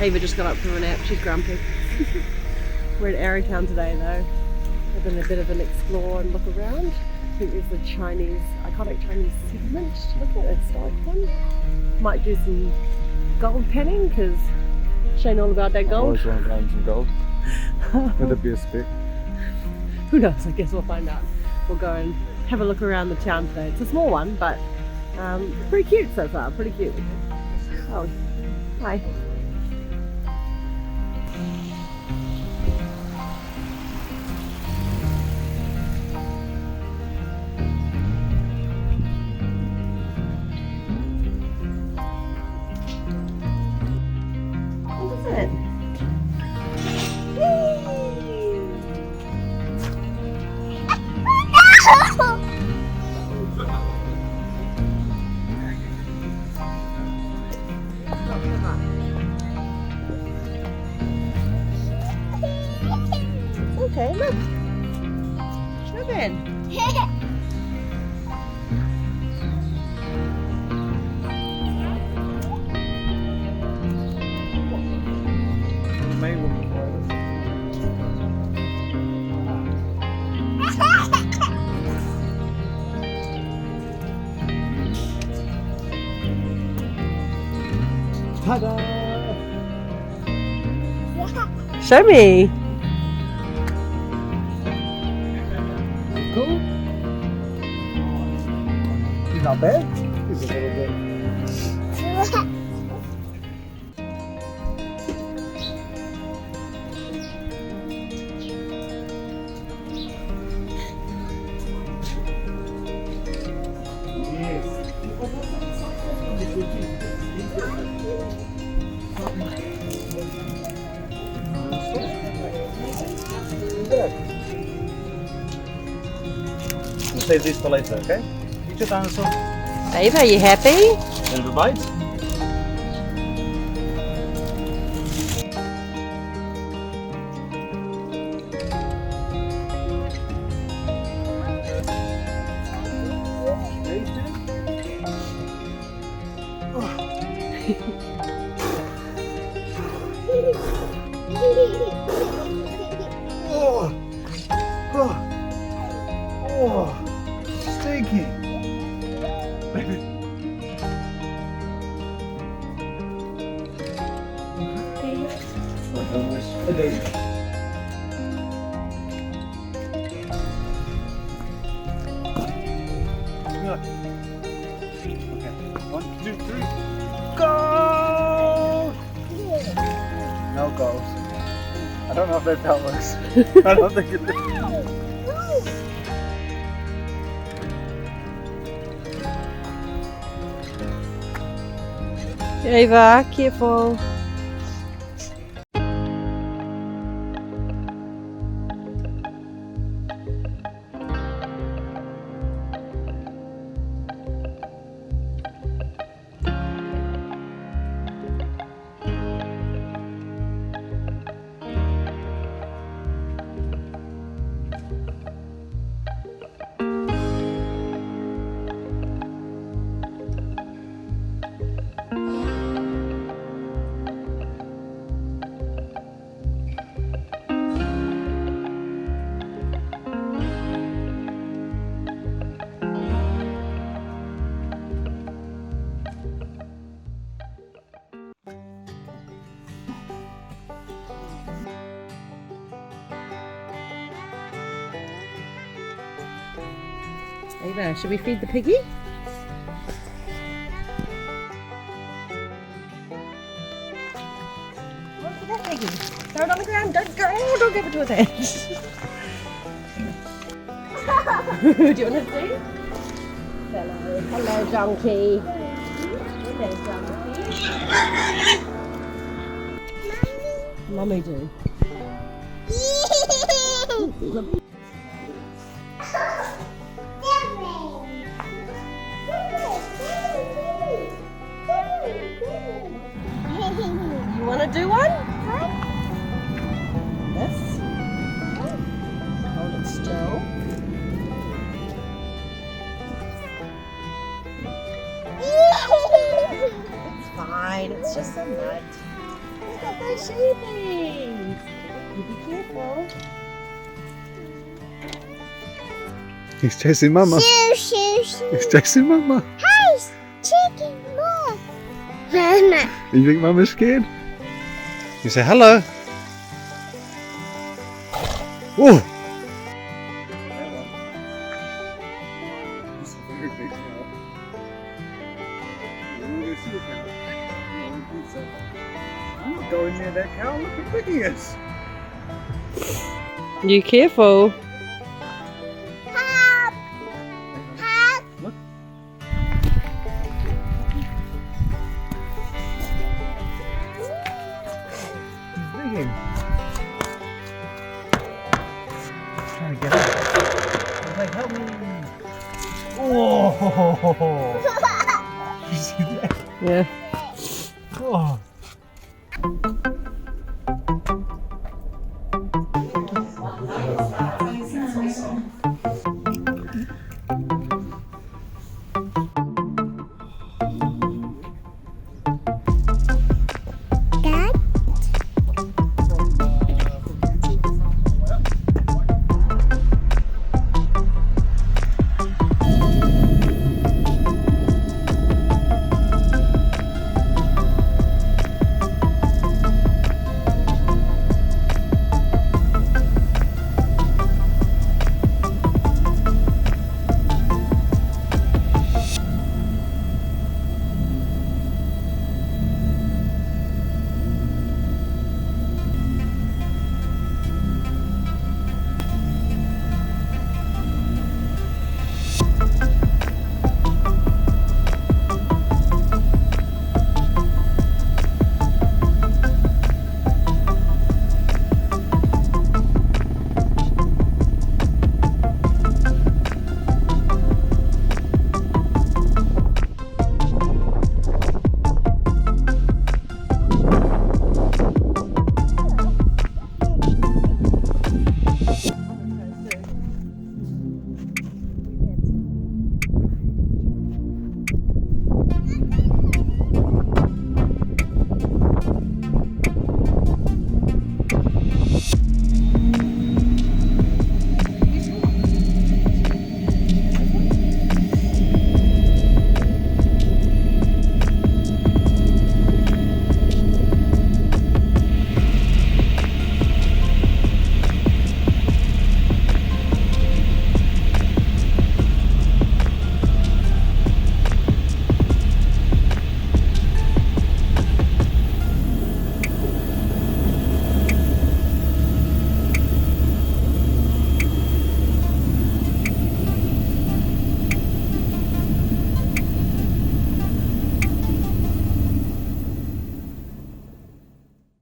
Ava just got up from a nap, she's grumpy. We're in Arrowtown today though. Having a bit of an explore and look around. I think there's a iconic Chinese settlement to look at, a historic one. Might do some gold panning because Shane all about that I gold. always want to find some gold. Could it be a spec? Who knows, I guess we'll find out. We'll go and have a look around the town today. It's a small one, but pretty cute so far, pretty cute. Oh, hi. What is it? Okay, look. Snowman. The main one before Ta-da! Show me. Cool. He's not bad. He's a little bit. We'll save these for later, okay? Eat your dinosaur. Ava, are you happy? Have a bite. Oh, oh, oh, stinky. Okay, 1, 2, 3, go! No goals. I don't know if that works. I don't think it does. Ava, careful. Ava, should we feed the piggy? Look at that piggy. Throw it on the ground. Don't give it to his hand. Do you want to see? Hello, donkey. Hello, donkey. Mummy do. You want to do one? This. Hold it still. It's fine. It's just some mud. the sheepies. You be careful. He's chasing Mama. Shoo, shoo, shoo. He's chasing Mama. Hey, chicken, look. Mama. You think Mama's scared? You say hello. Oh! This is a very big cow. I'm not going near that cow. Look how big he is. You careful. Help. Help. Look. He's digging. Trying to get up. He's like, help me. Oh! You see that? Yeah. Oh!